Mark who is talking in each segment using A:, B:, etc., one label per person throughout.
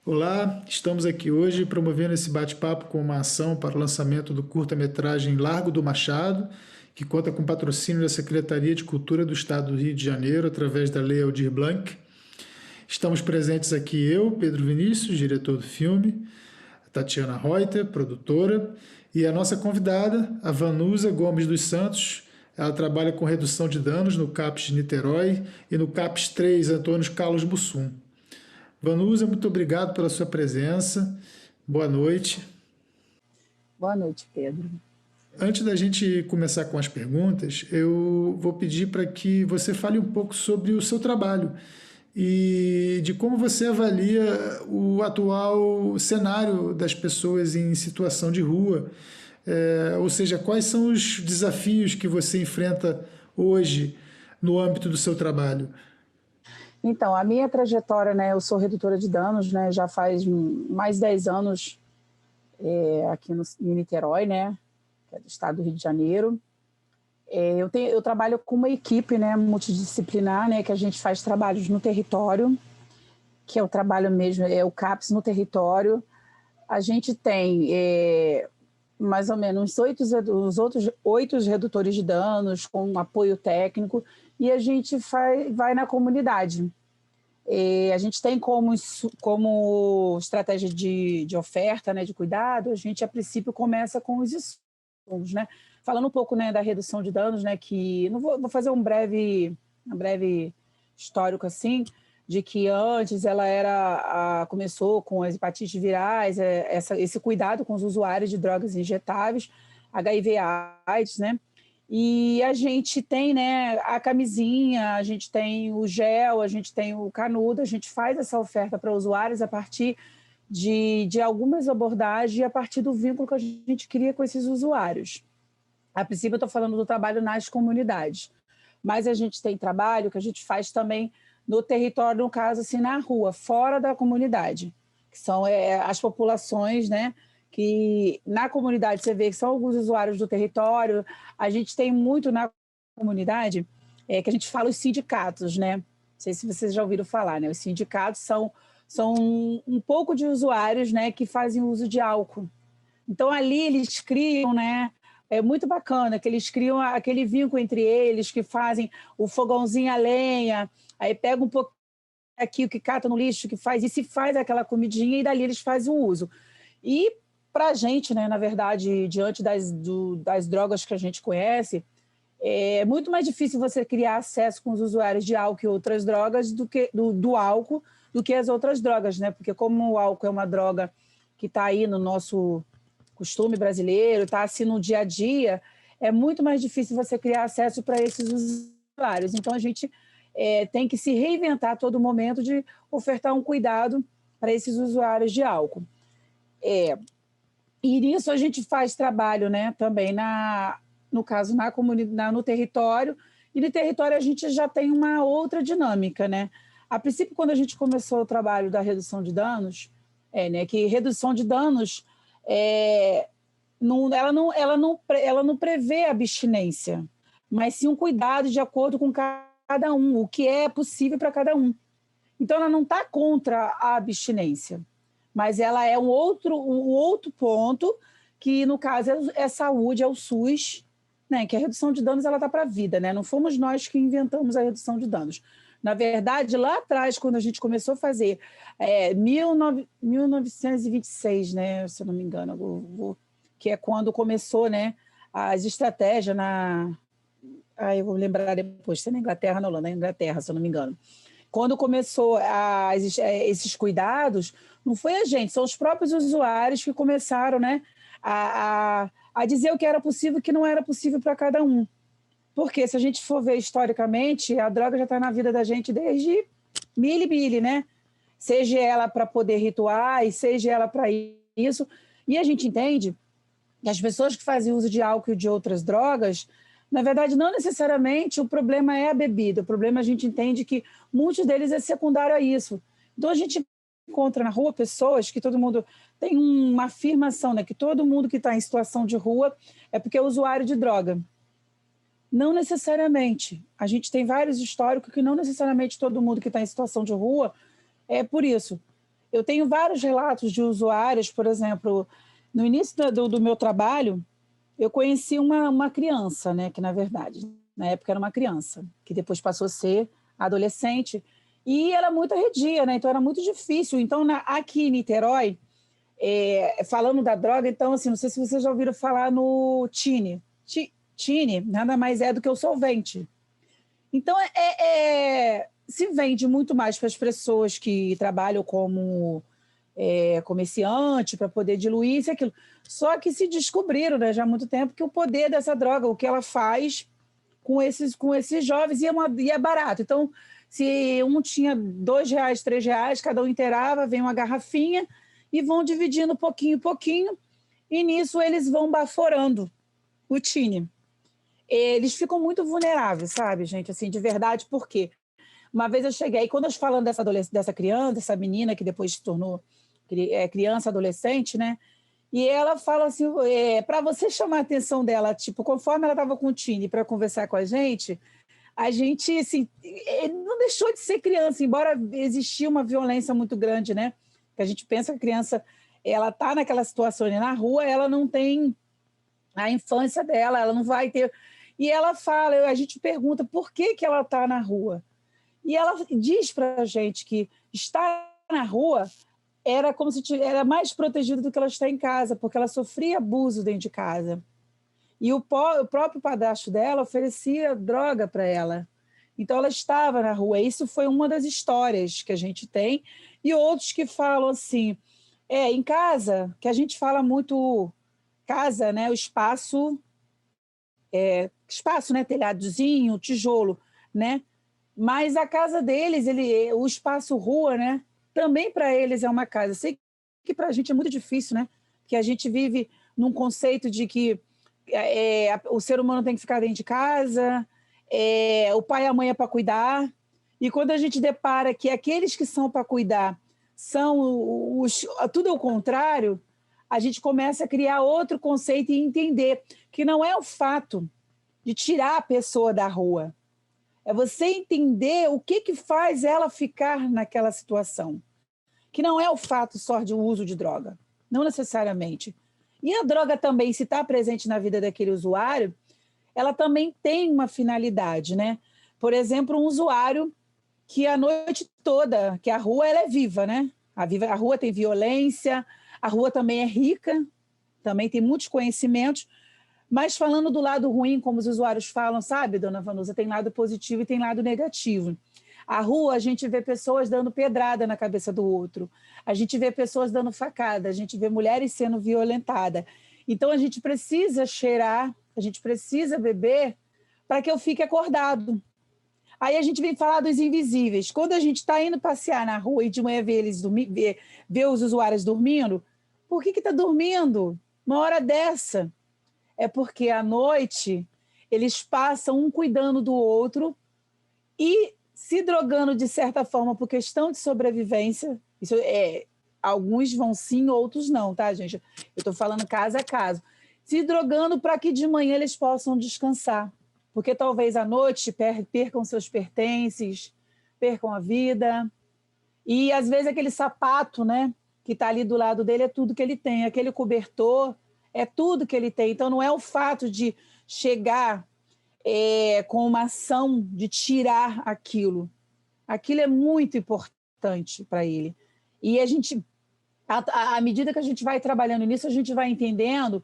A: Olá, estamos aqui hoje promovendo esse bate-papo com uma ação para o lançamento do curta-metragem Largo do Machado, que conta com patrocínio da Secretaria de Cultura do Estado do Rio de Janeiro, através da Lei Aldir Blanc. Estamos presentes aqui eu, Pedro Vinícius, diretor do filme, a Tatiana Reuter, produtora, e a nossa convidada, a Vanusa Gomes dos Santos. Ela trabalha com redução de danos no CAPS de Niterói e no CAPS 3 Antônio Carlos Bussum. Vanusa, muito obrigado pela sua presença. Boa noite.
B: Boa noite, Pedro.
A: Antes da gente começar com as perguntas, eu vou pedir para que você fale um pouco sobre o seu trabalho e de como você avalia o atual cenário das pessoas em situação de rua. Ou seja, quais são os desafios que você enfrenta hoje no âmbito do seu trabalho?
B: Então, a minha trajetória, né, eu sou redutora de danos, né, já faz mais de 10 anos aqui em Niterói, né, que é do estado do Rio de Janeiro. Eu trabalho com uma equipe, né, multidisciplinar, né, que a gente faz trabalhos no território, que é o trabalho mesmo, é o CAPS no território. A gente tem mais ou menos os outros 8 redutores de danos com um apoio técnico, e a gente vai na comunidade. A gente tem como estratégia de oferta, né, de cuidado, a gente a princípio começa com os insumos, né? Falando um pouco, né, da redução de danos, né, que não vou fazer um breve histórico assim, de que antes ela começou com as hepatites virais, esse cuidado com os usuários de drogas injetáveis, HIV/AIDS, né? E a gente tem, né, a camisinha, a gente tem o gel, a gente tem o canudo, a gente faz essa oferta para usuários a partir de algumas abordagens e a partir do vínculo que a gente cria com esses usuários. A princípio, eu estou falando do trabalho nas comunidades, mas a gente tem trabalho que a gente faz também no território, no caso, assim, na rua, fora da comunidade, que são as populações, né, que na comunidade você vê que são alguns usuários do território. A gente tem muito na comunidade que a gente fala os sindicatos, né? Não sei se vocês já ouviram falar, né? Os sindicatos são um pouco de usuários, né, que fazem uso de álcool. Então, ali eles criam, né? É muito bacana que eles criam aquele vínculo entre eles, que fazem o fogãozinho a lenha, aí pega um pouco aqui o que cata no lixo, que faz, e se faz aquela comidinha, e dali eles fazem o uso. E para a gente, né, na verdade, diante das drogas que a gente conhece, é muito mais difícil você criar acesso com os usuários de álcool e outras drogas do álcool do que as outras drogas, né? Porque como o álcool é uma droga que está aí no nosso costume brasileiro, está assim no dia a dia, é muito mais difícil você criar acesso para esses usuários. Então, a gente tem que se reinventar a todo momento de ofertar um cuidado para esses usuários de álcool. E nisso a gente faz trabalho, né, também, no caso, na comunidade, no território, e no território a gente já tem uma outra dinâmica, né? A princípio, quando a gente começou o trabalho da redução de danos, né, que redução de danos ela não prevê abstinência, mas sim um cuidado de acordo com cada um, o que é possível para cada um. Então, ela não está contra a abstinência, mas ela é um outro ponto que, no caso, é saúde, é o SUS, né? Que a redução de danos está para a vida, né? Não fomos nós que inventamos a redução de danos. Na verdade, lá atrás, quando a gente começou a fazer, 1926, né, se eu não me engano, que é quando começou, né, as estratégias eu vou lembrar depois, se é na Inglaterra ou na Holanda, na Inglaterra, se eu não me engano. Quando começou esses cuidados, não foi a gente, são os próprios usuários que começaram, né, a dizer o que era possível e o que não era possível para cada um. Porque se a gente for ver historicamente, a droga já está na vida da gente desde mili, né? Seja ela para poder rituais, seja ela para isso. E a gente entende que as pessoas que fazem uso de álcool e de outras drogas, na verdade, não necessariamente o problema é a bebida. O problema a gente entende que muitos deles é secundário a isso. Então a gente encontra na rua pessoas que todo mundo tem uma afirmação, né? Que todo mundo que está em situação de rua é porque é usuário de droga. Não necessariamente. A gente tem vários históricos que não necessariamente todo mundo que está em situação de rua é por isso. eu tenho vários relatos de usuários, por exemplo, no início do meu trabalho, eu conheci uma criança, né, que na verdade, na época era uma criança, que depois passou a ser adolescente, e era muito arredia, né, então era muito difícil. Então, aqui em Niterói, falando da droga, então, assim, não sei se vocês já ouviram falar no Tine. Tine nada mais é do que o solvente. Então, se vende muito mais para as pessoas que trabalham como comerciante, para poder diluir isso e aquilo. Só que se descobriram, né, já há muito tempo, que o poder dessa droga, o que ela faz com esses jovens, e é barato. Então, se um tinha R$ 2, R$ 3, cada um inteirava, vem uma garrafinha e vão dividindo pouquinho em pouquinho, e nisso eles vão baforando o tine. Eles ficam muito vulneráveis, sabe, gente? Assim, de verdade, por quê? Uma vez eu cheguei, quando eu falando dessa criança, dessa menina que depois se tornou criança, adolescente, né? E ela fala assim, para você chamar a atenção dela, tipo, conforme ela estava com o Tine para conversar com a gente, assim, não deixou de ser criança, embora existia uma violência muito grande, né? Que a gente pensa que a criança, ela está naquela situação ali na rua, ela não tem a infância dela, ela não vai ter... E ela fala, a gente pergunta por que ela está na rua. E ela diz para a gente que estar na rua era como se era mais protegida do que ela está em casa, porque ela sofria abuso dentro de casa. E o próprio padrasto dela oferecia droga para ela. Então, ela estava na rua. Isso foi uma das histórias que a gente tem. E outros que falam assim, em casa, que a gente fala muito casa, né, o espaço, né, telhadozinho, tijolo, né? Mas a casa deles, o espaço rua, né, também para eles é uma casa. Sei que para a gente é muito difícil, né? Porque a gente vive num conceito de que o ser humano tem que ficar dentro de casa, o pai e a mãe é para cuidar, e quando a gente depara que aqueles que são para cuidar são tudo ao contrário, a gente começa a criar outro conceito e entender que não é o fato de tirar a pessoa da rua, é você entender o que faz ela ficar naquela situação, que não é o fato só de uso de droga, não necessariamente. E a droga também, se está presente na vida daquele usuário, ela também tem uma finalidade, né? Por exemplo, um usuário que a noite toda, que a rua ela é viva, né? A rua tem violência, a rua também é rica, também tem muitos conhecimentos, mas falando do lado ruim, como os usuários falam, sabe, dona Vanusa, tem lado positivo e tem lado negativo. A rua, a gente vê pessoas dando pedrada na cabeça do outro, a gente vê pessoas dando facada, a gente vê mulheres sendo violentadas. Então, a gente precisa cheirar, a gente precisa beber para que eu fique acordado. Aí a gente vem falar dos invisíveis. Quando a gente está indo passear na rua e de manhã vê os usuários dormindo, por que está dormindo uma hora dessa? É porque à noite eles passam um cuidando do outro e se drogando de certa forma por questão de sobrevivência. Isso alguns vão sim, outros não, tá, gente? Eu estou falando caso a caso. Se drogando para que de manhã eles possam descansar, porque talvez à noite percam seus pertences, percam a vida. E às vezes aquele sapato, né, que está ali do lado dele é tudo que ele tem, aquele cobertor é tudo que ele tem. Então, não é o fato de chegar com uma ação de tirar aquilo. Aquilo é muito importante para ele. E a gente, à medida que a gente vai trabalhando nisso, a gente vai entendendo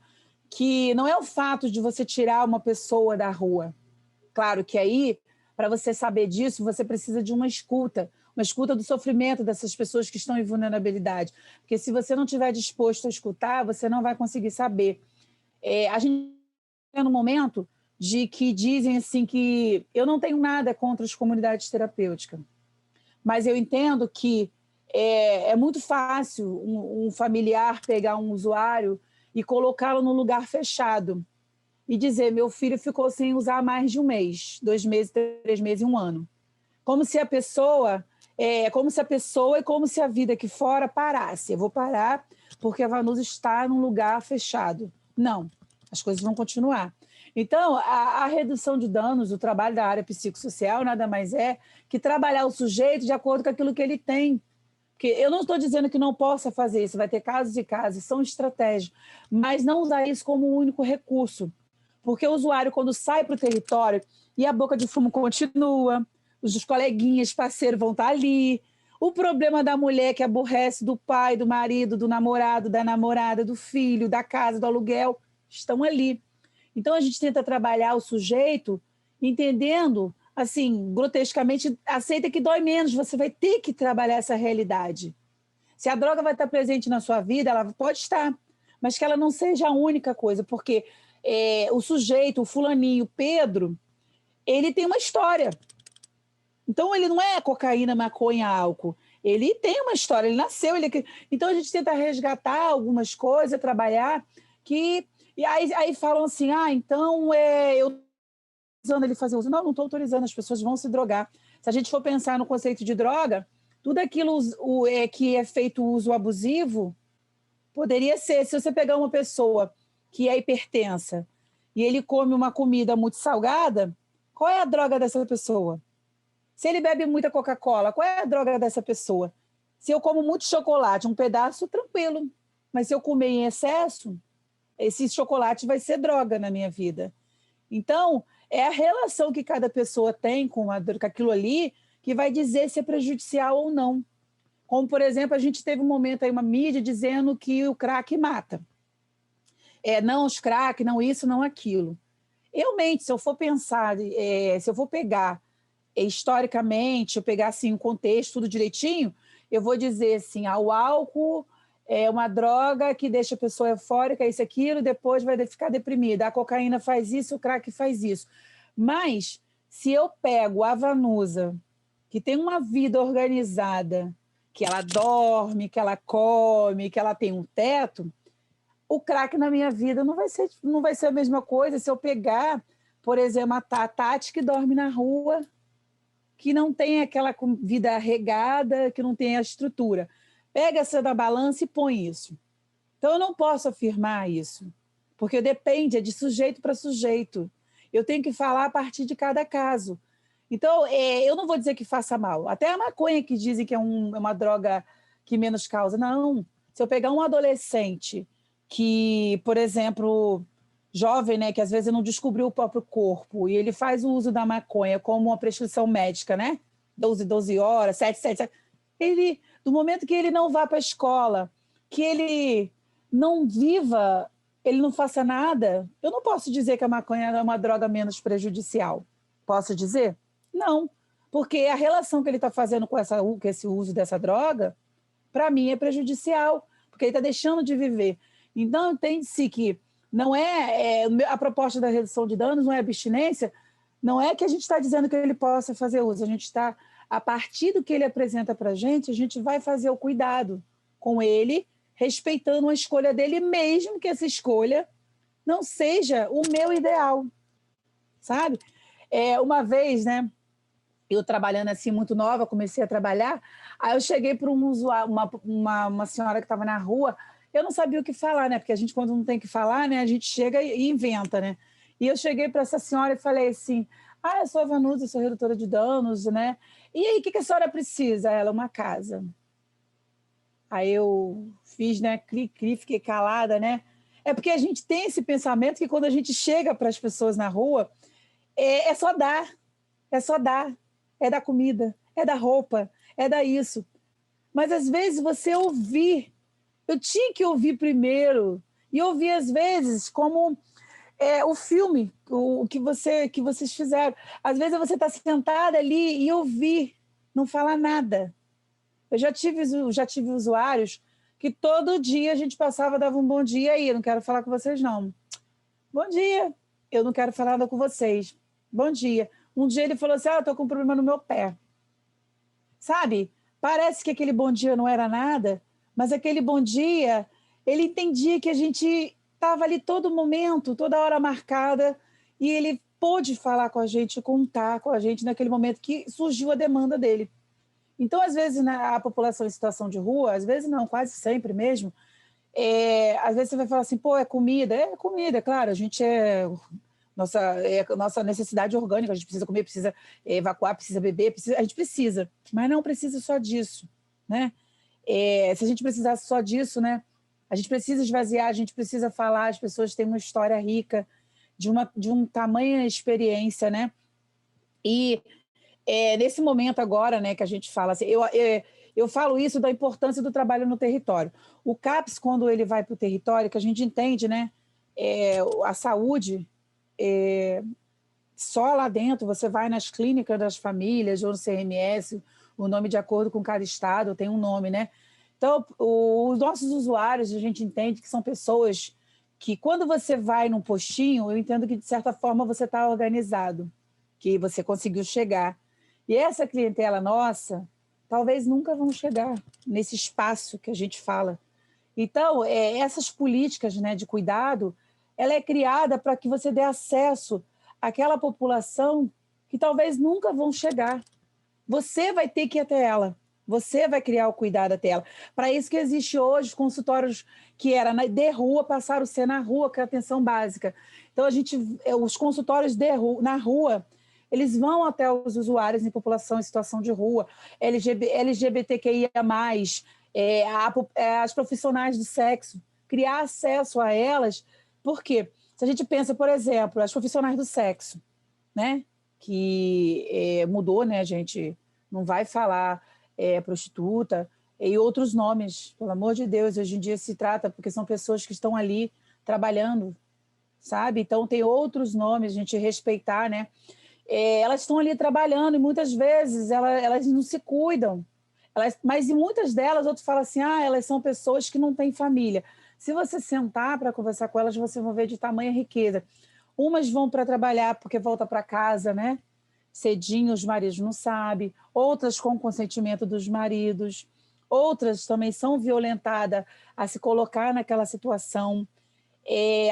B: que não é o fato de você tirar uma pessoa da rua. Claro que aí, para você saber disso, você precisa de uma escuta do sofrimento dessas pessoas que estão em vulnerabilidade. Porque se você não estiver disposto a escutar, você não vai conseguir saber. A gente está no momento de que dizem assim que eu não tenho nada contra as comunidades terapêuticas, mas eu entendo que é muito fácil um familiar pegar um usuário e colocá-lo num lugar fechado e dizer, meu filho ficou sem usar mais de um mês, 2 meses, 3 meses, 1 ano. Como se a pessoa e como se a vida aqui fora parasse. Eu vou parar porque a Vanusa está num lugar fechado. Não, as coisas vão continuar. Então, a redução de danos, o trabalho da área psicossocial, nada mais é que trabalhar o sujeito de acordo com aquilo que ele tem. Porque eu não estou dizendo que não possa fazer isso, vai ter casos e casos, são estratégias, mas não usar isso como o único recurso. Porque o usuário, quando sai para o território e a boca de fumo continua, os coleguinhas, parceiros vão estar ali, o problema da mulher que aborrece do pai, do marido, do namorado, da namorada, do filho, da casa, do aluguel, estão ali. Então, a gente tenta trabalhar o sujeito entendendo, assim, grotescamente, aceita que dói menos, você vai ter que trabalhar essa realidade. Se a droga vai estar presente na sua vida, ela pode estar, mas que ela não seja a única coisa, porque o sujeito, o fulaninho, o Pedro, ele tem uma história. Então, ele não é cocaína, maconha, álcool. Ele tem uma história, ele nasceu. Então, a gente tenta resgatar algumas coisas, trabalhar, que... E aí falam assim, então eu estou autorizando ele fazer uso. Não estou autorizando, as pessoas vão se drogar. Se a gente for pensar no conceito de droga, tudo aquilo que é feito uso abusivo, poderia ser, se você pegar uma pessoa que é hipertensa e ele come uma comida muito salgada, qual é a droga dessa pessoa? Se ele bebe muita Coca-Cola, qual é a droga dessa pessoa? Se eu como muito chocolate, um pedaço, tranquilo. Mas se eu comer em excesso, esse chocolate vai ser droga na minha vida. Então, é a relação que cada pessoa tem com aquilo ali que vai dizer se é prejudicial ou não. Como, por exemplo, a gente teve um momento aí, uma mídia dizendo que o crack mata. Não os crack, não isso, não aquilo. Realmente, se eu for pensar, se eu for pegar historicamente, eu pegar assim, o contexto, tudo direitinho, eu vou dizer assim, o álcool é uma droga que deixa a pessoa eufórica, isso, aquilo, depois vai ficar deprimida. A cocaína faz isso, o crack faz isso. Mas, se eu pego a Vanusa, que tem uma vida organizada, que ela dorme, que ela come, que ela tem um teto, o crack na minha vida não vai ser a mesma coisa se eu pegar, por exemplo, a Tati que dorme na rua, que não tem aquela vida regada, que não tem a estrutura. Pega essa da balança e põe isso. Então, eu não posso afirmar isso, porque depende, é de sujeito para sujeito. Eu tenho que falar a partir de cada caso. Então, eu não vou dizer que faça mal. Até a maconha que dizem que é uma droga que menos causa. Não. Se eu pegar um adolescente que, por exemplo, jovem, né, que às vezes não descobriu o próprio corpo, e ele faz o uso da maconha como uma prescrição médica, né? 12 horas, 7, ele, do momento que ele não vá para a escola, que ele não viva, ele não faça nada, eu não posso dizer que a maconha é uma droga menos prejudicial. Posso dizer? Não, porque a relação que ele está fazendo com esse uso dessa droga, para mim, é prejudicial, porque ele está deixando de viver. Então, entende-se que não a proposta da redução de danos, não é abstinência, não é que a gente está dizendo que ele possa fazer uso, a gente está, a partir do que ele apresenta para a gente vai fazer o cuidado com ele, respeitando a escolha dele, mesmo que essa escolha não seja o meu ideal, sabe? Uma vez, né, eu trabalhando assim muito nova, comecei a trabalhar, aí eu cheguei para uma senhora que estava na rua, eu não sabia o que falar, né? Porque a gente, quando não tem o que falar, né, a gente chega e inventa, né? E eu cheguei para essa senhora e falei assim, eu sou a Vanusa, sou redutora de danos, né? E aí, o que a senhora precisa? Ela, uma casa. Aí eu fiz, né, cri, fiquei calada, né? É porque a gente tem esse pensamento que quando a gente chega para as pessoas na rua, é só dar, é da comida, é da roupa, é da isso. Mas às vezes você ouvir, eu tinha que ouvir primeiro, e ouvir às vezes como o filme, o que vocês fizeram. Às vezes você está sentada ali e ouvir, não falar nada. Eu já tive usuários que todo dia a gente passava, dava um bom dia aí, eu não quero falar com vocês não. Bom dia, eu não quero falar nada com vocês. Bom dia. Um dia ele falou assim, eu estou com um problema no meu pé. Sabe? Parece que aquele bom dia não era nada, mas aquele bom dia, ele entendia que a gente estava ali todo momento, toda hora marcada, e ele pôde falar com a gente, contar com a gente naquele momento que surgiu a demanda dele. Então, às vezes, a população em situação de rua, às vezes não, quase sempre mesmo, às vezes você vai falar assim, é comida. É comida, claro, a gente nossa necessidade orgânica, a gente precisa comer, precisa evacuar, precisa beber, a gente precisa, mas não precisa só disso, né? Se a gente precisasse só disso, né? A gente precisa esvaziar, a gente precisa falar, as pessoas têm uma história rica, de um tamanha experiência, né? E nesse momento agora, né, que a gente fala assim, eu falo isso da importância do trabalho no território. O CAPS, quando ele vai para o território, que a gente entende, né, a saúde, só lá dentro, você vai nas clínicas das famílias, ou no CMS, o nome de acordo com cada estado, tem um nome, né? Então, os nossos usuários, a gente entende que são pessoas que, quando você vai num postinho, eu entendo que, de certa forma, você está organizado, que você conseguiu chegar. E essa clientela nossa, talvez nunca vão chegar nesse espaço que a gente fala. Então, essas políticas, né, de cuidado, ela é criada para que você dê acesso àquela população que talvez nunca vão chegar. Você vai ter que ir até ela. Você vai criar o cuidado até ela. Para isso que existe hoje consultórios que era de rua, passaram a ser na rua, que é a atenção básica. Então, os consultórios na rua, eles vão até os usuários em população em situação de rua, LGBTQIA+, as profissionais do sexo, criar acesso a elas, porque se a gente pensa, por exemplo, as profissionais do sexo, né, que mudou, né, a gente não vai falar prostituta e outros nomes, pelo amor de Deus, hoje em dia se trata, porque são pessoas que estão ali trabalhando, sabe? Então tem outros nomes, a gente respeitar, né? Elas estão ali trabalhando e muitas vezes elas não se cuidam. Mas em muitas delas, outros falam assim, elas são pessoas que não têm família. Se você sentar para conversar com elas, você vai ver de tamanha riqueza. Umas vão para trabalhar porque volta para casa, né? Cedinho, os maridos não sabem. Outras com consentimento dos maridos. Outras também são violentadas a se colocar naquela situação.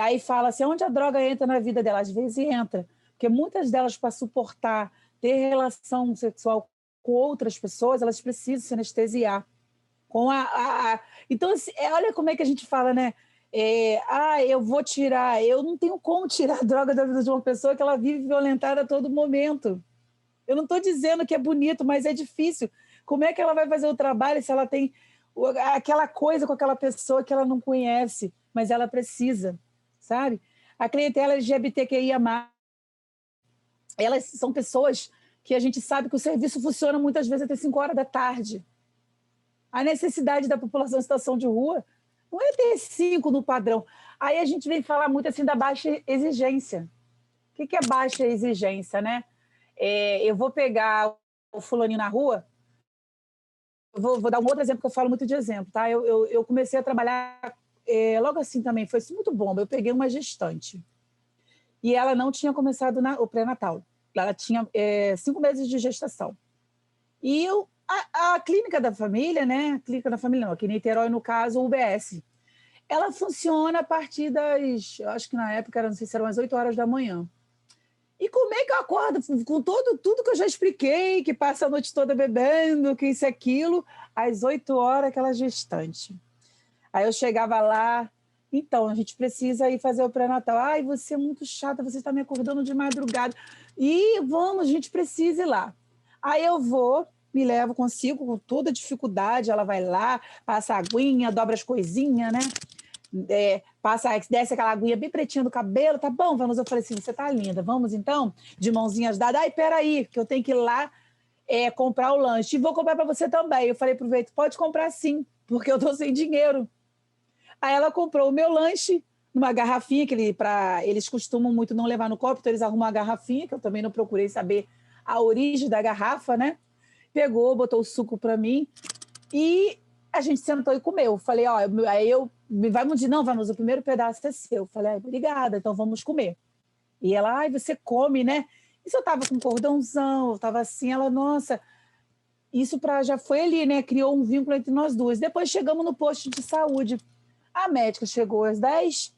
B: Aí fala assim, onde a droga entra na vida dela? Às vezes entra. Porque muitas delas, para suportar ter relação sexual com outras pessoas, elas precisam se anestesiar. Então, assim, olha como é que a gente fala, né? Eu não tenho como tirar a droga da vida de uma pessoa que ela vive violentada a todo momento. Eu não estou dizendo que é bonito, mas é difícil. Como é que ela vai fazer o trabalho se ela tem aquela coisa com aquela pessoa que ela não conhece, mas ela precisa, sabe? A clientela LGBTQIA+, elas são pessoas que a gente sabe que o serviço funciona muitas vezes até 5 horas da tarde. A necessidade da população em situação de rua não é ter 5 no padrão. Aí a gente vem falar muito assim da baixa exigência. O que é baixa exigência, né? Eu vou pegar o fulaninho na rua, vou dar um outro exemplo, que eu falo muito de exemplo, tá? Eu comecei a trabalhar logo assim também, foi muito bom. Eu peguei uma gestante e ela não tinha começado o pré-natal. Ela tinha 5 meses de gestação. E a clínica da família, né? A clínica da família não, aqui em Niterói, no caso, o UBS, ela funciona a partir eu acho que na época, não sei se eram as 8 horas da manhã. E como é que eu acordo com tudo que eu já expliquei, que passa a noite toda bebendo, que isso e aquilo, às 8 horas, aquela gestante. Aí eu chegava lá, então, a gente precisa ir fazer o pré-natal. Ai, você é muito chata, você está me acordando de madrugada. E vamos, a gente precisa ir lá. Aí eu vou, me levo consigo, com toda dificuldade, ela vai lá, passa a aguinha, dobra as coisinhas, né? Desce aquela aguinha bem pretinha do cabelo, tá bom, vamos. Eu falei assim, você tá linda, vamos então? De mãozinhas dadas. Ai, peraí, que eu tenho que ir lá comprar o lanche. E vou comprar para você também. Eu falei, aproveita, pode comprar sim, porque eu tô sem dinheiro. Aí ela comprou o meu lanche numa garrafinha, eles costumam muito não levar no copo, então eles arrumam uma garrafinha, que eu também não procurei saber a origem da garrafa, né? Pegou, botou o suco para mim e a gente sentou e comeu. Falei, vamos, o primeiro pedaço é seu. Falei, obrigada, então vamos comer. E ela, você come, né? Isso eu tava com cordãozão, eu tava assim, ela, nossa, isso já foi ali, né? Criou um vínculo entre nós duas. Depois chegamos no posto de saúde. A médica chegou às 10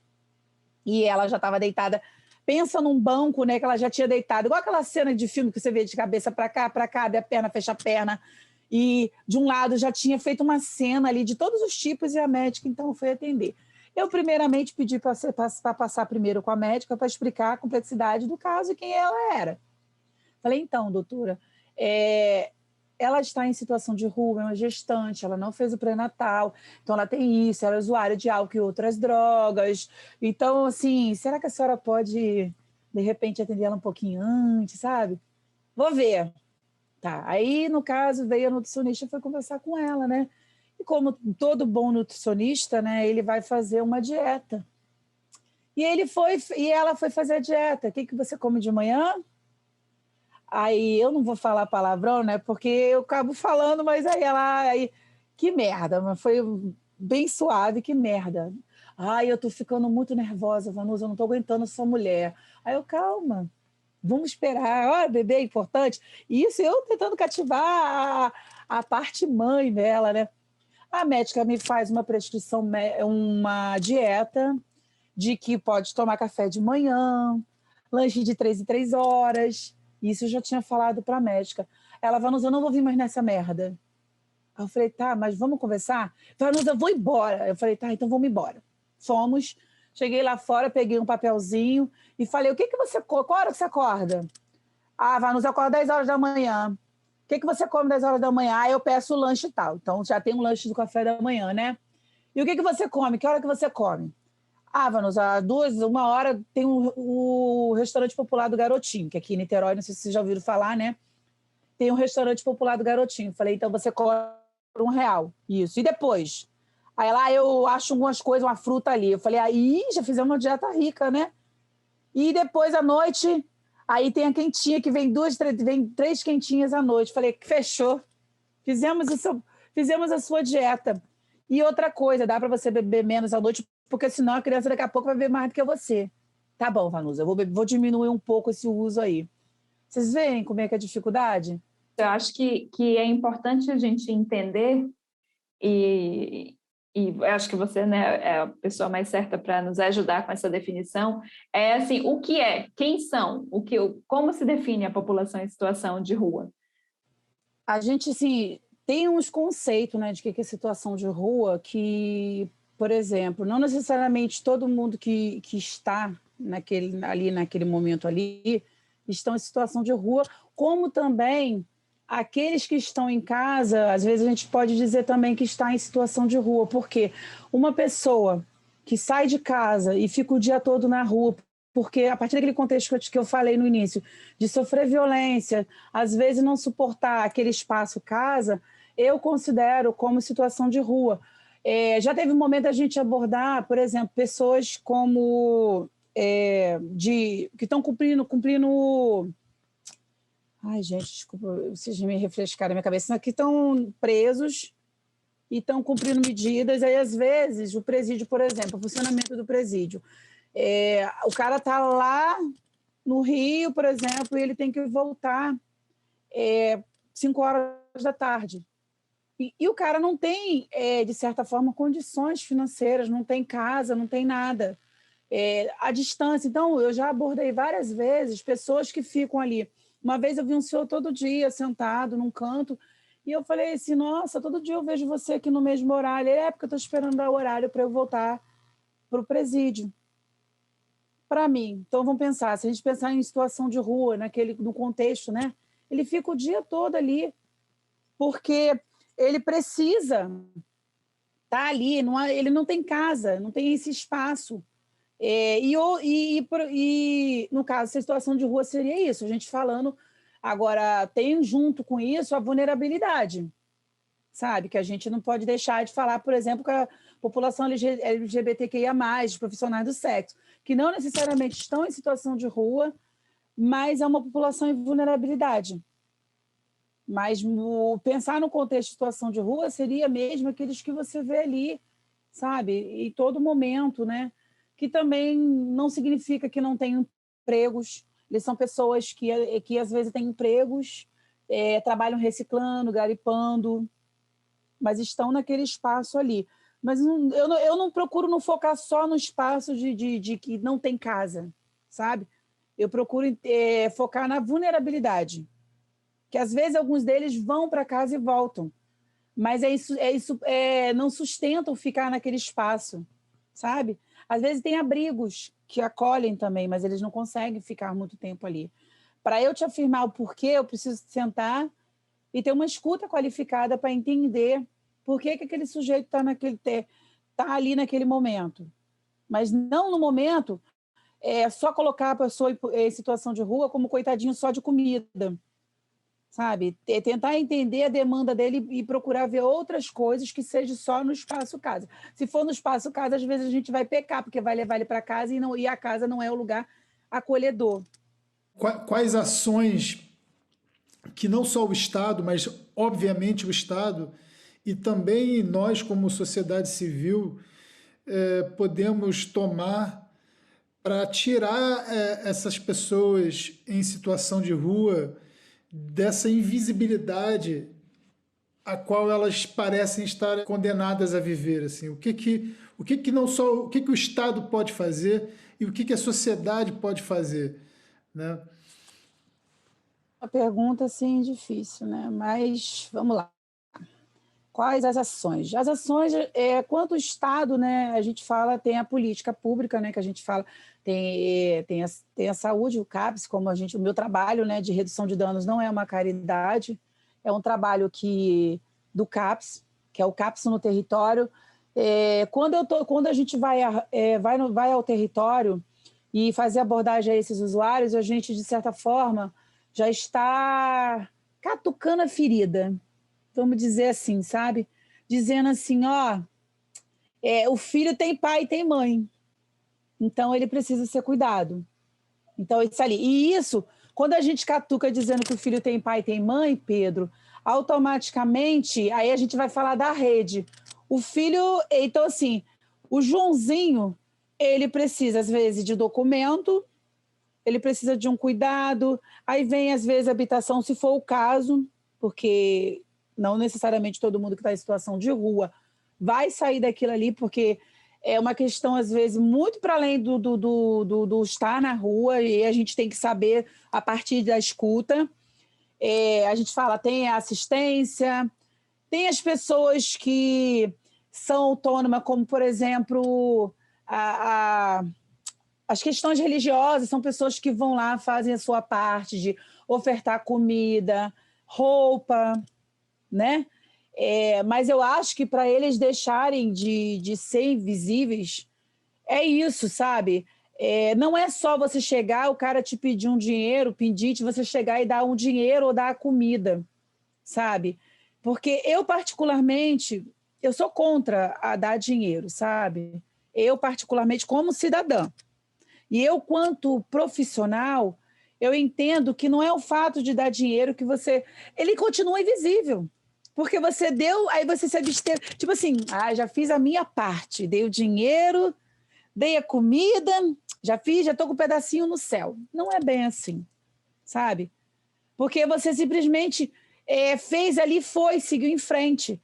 B: e ela já estava deitada. Pensa num banco, né? Que ela já tinha deitado. Igual aquela cena de filme que você vê de cabeça para cá, abre a perna, fecha a perna. E de um lado já tinha feito uma cena ali de todos os tipos e a médica então foi atender. Eu primeiramente pedi para passar primeiro com a médica para explicar a complexidade do caso e quem ela era. Falei, então, doutora, ela está em situação de rua, é uma gestante, ela não fez o pré-natal, então ela tem isso, ela é usuária de álcool e outras drogas. Então, assim, será que a senhora pode, de repente, atender ela um pouquinho antes, sabe? Vou ver. Tá. Aí, no caso, veio a nutricionista e foi conversar com ela, né? E como todo bom nutricionista, né, ele vai fazer uma dieta. E ela foi fazer a dieta. O que você come de manhã? Aí eu não vou falar palavrão, né? Porque eu acabo falando, mas aí que merda, mas foi bem suave, que merda. Ai, eu tô ficando muito nervosa, Vanusa, eu não tô aguentando essa mulher. Aí eu, calma, vamos esperar. Olha, bebê é importante. Isso eu tentando cativar a parte mãe dela, né? A médica me faz uma prescrição, uma dieta de que pode tomar café de manhã, lanche de 3 em 3 horas. Isso eu já tinha falado para a médica. Ela, Vanusa, eu não vou vir mais nessa merda. Aí eu falei, tá, mas vamos conversar? Vanusa, eu vou embora. Eu falei, tá, então vamos embora. Fomos. Cheguei lá fora, peguei um papelzinho e falei, qual hora que você acorda? Ah, Vanusa, eu acordo 10 horas da manhã. O que você come 10 horas da manhã? Ah, eu peço o lanche e tal. Então já tem um lanche do café da manhã, né? E o que você come? Que hora que você come? Ah, Vanusa, 1 hora tem o restaurante popular do Garotinho, que aqui em Niterói, não sei se vocês já ouviram falar, né? Tem um restaurante popular do Garotinho. Falei, então você cobra R$ 1. Isso. E depois? Aí lá eu acho algumas coisas, uma fruta ali. Eu falei, aí já fizemos uma dieta rica, né? E depois à noite, aí tem a quentinha, que vem vem 3 quentinhas à noite. Falei, fechou. Fizemos, fizemos a sua dieta. E outra coisa, dá para você beber menos à noite, porque senão a criança daqui a pouco vai beber mais do que você. Tá bom, Vanusa, eu vou diminuir um pouco esse uso aí. Vocês veem como é que é a dificuldade?
C: Eu acho que é importante a gente entender, e, e eu acho que você, né, é a pessoa mais certa para nos ajudar com essa definição, é assim, o que é, quem são, como se define a população em situação de rua?
B: A gente, assim, tem uns conceitos, né, de que é situação de rua que, por exemplo, não necessariamente todo mundo que está naquele momento ali estão em situação de rua, como também aqueles que estão em casa, às vezes a gente pode dizer também que está em situação de rua, porque uma pessoa que sai de casa e fica o dia todo na rua, porque a partir daquele contexto que eu falei no início, de sofrer violência, às vezes não suportar aquele espaço casa, eu considero como situação de rua. Já teve um momento a gente abordar, por exemplo, pessoas como que estão cumprindo. Ai, gente, desculpa, vocês me refrescaram a minha cabeça, que estão presos e estão cumprindo medidas. Aí, às vezes, o presídio, por exemplo, o funcionamento do presídio. O cara está lá no Rio, por exemplo, e ele tem que voltar 5 horas da tarde. E o cara não tem, de certa forma, condições financeiras, não tem casa, não tem nada. A distância. Então, eu já abordei várias vezes pessoas que ficam ali. Uma vez eu vi um senhor todo dia sentado num canto e eu falei assim, nossa, todo dia eu vejo você aqui no mesmo horário. Ele, porque eu estou esperando dar o horário para eu voltar para o presídio. Para mim. Então, vamos pensar, se a gente pensar em situação de rua, no contexto, né? Ele fica o dia todo ali, porque ele precisa estar ali, ele não tem casa, não tem esse espaço. No caso, a situação de rua seria isso, a gente falando. Agora, tem junto com isso a vulnerabilidade, sabe? Que a gente não pode deixar de falar, por exemplo, com a população LGBTQIA+, os profissionais do sexo, que não necessariamente estão em situação de rua, mas é uma população em vulnerabilidade. Mas pensar no contexto de situação de rua seria mesmo aqueles que você vê ali, sabe? Em todo momento, né? Que também não significa que não tem empregos. Eles são pessoas que às vezes têm empregos, trabalham reciclando, garipando, mas estão naquele espaço ali. Mas eu não procuro não focar só no espaço de que não tem casa, sabe? Eu procuro focar na vulnerabilidade, que às vezes alguns deles vão para casa e voltam, mas não sustentam ficar naquele espaço, sabe? Às vezes tem abrigos que acolhem também, mas eles não conseguem ficar muito tempo ali. Para eu te afirmar o porquê, eu preciso sentar e ter uma escuta qualificada para entender por que aquele sujeito está ali naquele momento. Mas não no momento só colocar a pessoa em situação de rua como coitadinho só de comida, sabe? Tentar entender a demanda dele e procurar ver outras coisas que seja só no espaço casa. Se for no espaço casa, às vezes a gente vai pecar, porque vai levar ele para casa e a casa não é o lugar acolhedor.
A: Quais ações que não só o Estado, mas obviamente o Estado e também nós como sociedade civil podemos tomar para tirar essas pessoas em situação de rua dessa invisibilidade a qual elas parecem estar condenadas a viver, assim? O que não só o que o Estado pode fazer e o que a sociedade pode fazer, né?
B: Uma pergunta assim difícil, né? Mas vamos lá. Quais as ações? As ações, quanto o Estado, né, a gente fala, tem a política pública, né, que a gente fala, tem a saúde, o CAPS, como o meu trabalho, né, de redução de danos não é uma caridade, é um trabalho do CAPS, que é o CAPS no território. Quando a gente vai ao território e fazer abordagem a esses usuários, a gente, de certa forma, já está catucando a ferida, vamos dizer assim, sabe? Dizendo assim, o filho tem pai e tem mãe, então ele precisa ser cuidado. Então, isso ali. E isso, quando a gente catuca dizendo que o filho tem pai e tem mãe, Pedro, automaticamente, aí a gente vai falar da rede. O filho, então assim, o Joãozinho, ele precisa, às vezes, de documento, ele precisa de um cuidado, aí vem, às vezes, a habitação, se for o caso, porque não necessariamente todo mundo que está em situação de rua vai sair daquilo ali, porque é uma questão, às vezes, muito para além do estar na rua, e a gente tem que saber a partir da escuta. A gente fala, tem a assistência, tem as pessoas que são autônomas, como, por exemplo, as questões religiosas, são pessoas que vão lá, fazem a sua parte de ofertar comida, roupa, né? Mas eu acho que para eles deixarem de ser invisíveis, é isso, sabe? Não é só você chegar, o cara te pedir um dinheiro, pendite, você chegar e dar um dinheiro ou dar a comida, sabe? Porque eu, particularmente, eu sou contra a dar dinheiro, sabe? Eu, particularmente, como cidadã. E eu, quanto profissional, eu entendo que não é o fato de dar dinheiro que você... Ele continua invisível. Porque você deu, aí você se absteve. Tipo assim, já fiz a minha parte, dei o dinheiro, dei a comida, já estou com um pedacinho no céu. Não é bem assim, sabe? Porque você simplesmente fez ali, seguiu em frente.